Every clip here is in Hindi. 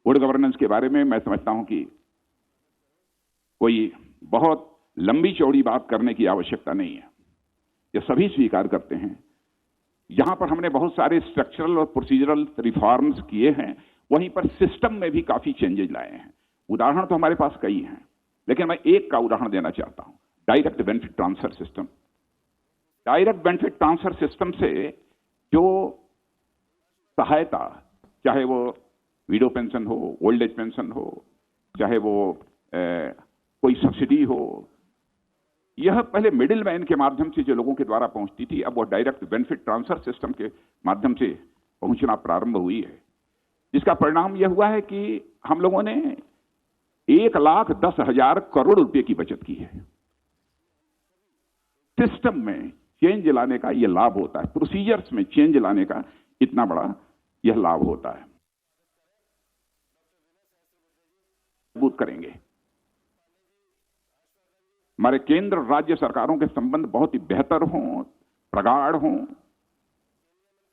गुड गवर्नेंस के बारे में मैं समझता हूं कि कोई बहुत लंबी चौड़ी बात करने की आवश्यकता नहीं है, ये सभी स्वीकार करते हैं। यहां पर हमने बहुत सारे स्ट्रक्चरल और प्रोसीजरल रिफॉर्म्स किए हैं, वहीं पर सिस्टम में भी काफी चेंजेस लाए हैं। उदाहरण तो हमारे पास कई हैं, लेकिन मैं एक का उदाहरण देना चाहता हूं, direct benefit transfer system. Direct benefit transfer system से जो सहायता, चाहे वो विडो पेंशन हो, ओल्ड एज पेंशन हो, चाहे वो कोई सब्सिडी हो, यह पहले मिडिल मैन के माध्यम से जो लोगों के द्वारा पहुंचती थी, अब वो डायरेक्ट बेनिफिट ट्रांसफर सिस्टम के माध्यम से पहुंचना प्रारंभ हुई है, जिसका परिणाम यह हुआ है कि हम लोगों ने 1,10,000 करोड़ रुपए की बचत की है। सिस्टम में चेंज लाने का यह लाभ होता है, प्रोसीजर्स में चेंज लाने का इतना बड़ा यह लाभ होता है। मजबूत करेंगे। हमारे केंद्र राज्य सरकारों के संबंध बहुत ही बेहतर हों, प्रगाढ़ हों।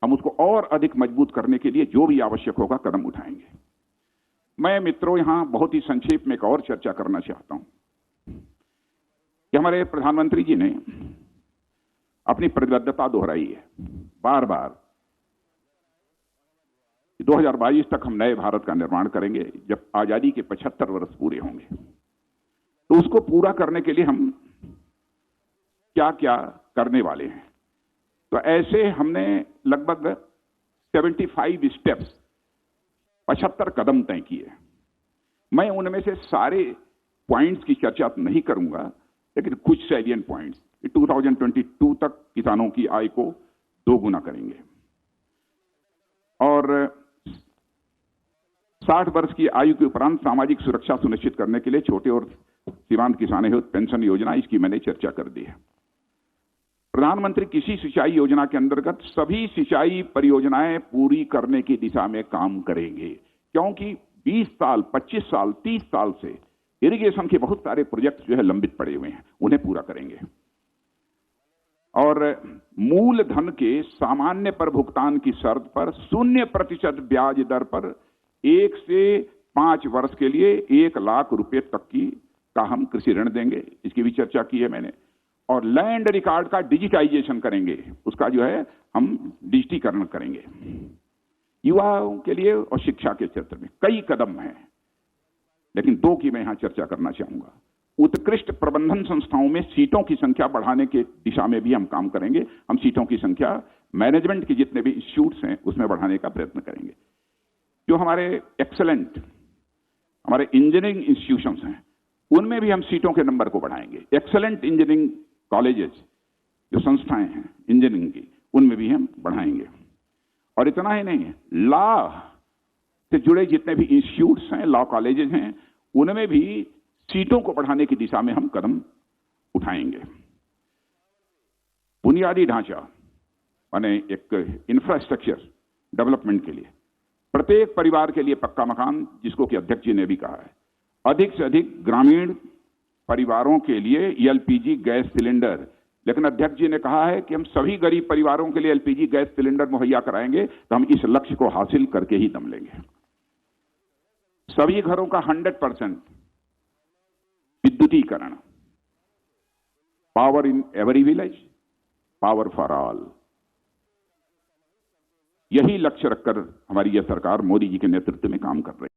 हम उसको और अधिक मजबूत करने के लिए जो भी आवश्यक होगा कदम उठाएंगे। मैं मित्रों यहां बहुत ही संक्षेप में एक और चर्चा करना चाहता हूं कि हमारे प्रधानमंत्री जी ने अपनी प्रतिबद्धता दोहराई है बार बार। 2022 तक हम नए भारत का निर्माण करेंगे, जब आजादी के 75 वर्ष पूरे होंगे। तो उसको पूरा करने के लिए हम क्या क्या करने वाले हैं, तो ऐसे हमने लगभग 75 स्टेप्स, 75 कदम तय किए। मैं उनमें से सारे पॉइंट्स की चर्चा नहीं करूंगा, लेकिन कुछ सैलिएंट पॉइंट्स। 2022 तक किसानों की आय को 2 गुना करेंगे और 60 वर्ष की आयु के उपरांत सामाजिक सुरक्षा सुनिश्चित करने के लिए छोटे और सीमांत किसानों हेतु पेंशन योजना, इसकी मैंने चर्चा कर दी है। प्रधानमंत्री कृषि सिंचाई योजना के अंतर्गत सभी सिंचाई परियोजनाएं पूरी करने की दिशा में काम करेंगे, क्योंकि 20 साल, 25 साल, 30 साल से इरिगेशन के बहुत सारे प्रोजेक्ट जो है लंबित पड़े हुए हैं, उन्हें पूरा करेंगे। और मूलधन के सामान्य पर भुगतान की शर्त पर 0% ब्याज दर पर 1 से 5 वर्ष के लिए 1 लाख रुपए तक का हम कृषि ऋण देंगे, इसकी भी चर्चा की है मैंने। और लैंड रिकॉर्ड का डिजिटाइजेशन करेंगे, उसका जो है हम डिजिटीकरण करेंगे। युवाओं के लिए और शिक्षा के क्षेत्र में कई कदम हैं, लेकिन 2 की मैं यहां चर्चा करना चाहूंगा। उत्कृष्ट प्रबंधन संस्थाओं में सीटों की संख्या बढ़ाने के दिशा में भी हम काम करेंगे। हम सीटों की संख्या मैनेजमेंट के जितने भी इंस्टीट्यूट्स हैं उसमें बढ़ाने का प्रयत्न करेंगे। जो हमारे एक्सेलेंट, हमारे इंजीनियरिंग इंस्टीट्यूशंस हैं, उनमें भी हम सीटों के नंबर को बढ़ाएंगे। एक्सेलेंट इंजीनियरिंग कॉलेजेस, जो संस्थाएं हैं इंजीनियरिंग की, उनमें भी हम बढ़ाएंगे। और इतना ही नहीं है, लॉ से जुड़े जितने भी इंस्टीट्यूट्स हैं, लॉ कॉलेजेस हैं, उनमें भी सीटों को बढ़ाने की दिशा में हम कदम उठाएंगे। बुनियादी ढांचा माने एक इंफ्रास्ट्रक्चर डेवलपमेंट के लिए प्रत्येक परिवार के लिए पक्का मकान, जिसको कि अध्यक्ष जी ने भी कहा है। अधिक से अधिक ग्रामीण परिवारों के लिए एलपीजी गैस सिलेंडर, लेकिन अध्यक्ष जी ने कहा है कि हम सभी गरीब परिवारों के लिए एलपीजी गैस सिलेंडर मुहैया कराएंगे, तो हम इस लक्ष्य को हासिल करके ही दम लेंगे। सभी घरों का 100% विद्युतीकरण, power in every village, power for all, यही लक्ष्य रखकर हमारी यह सरकार मोदी जी के नेतृत्व में काम कर रही है।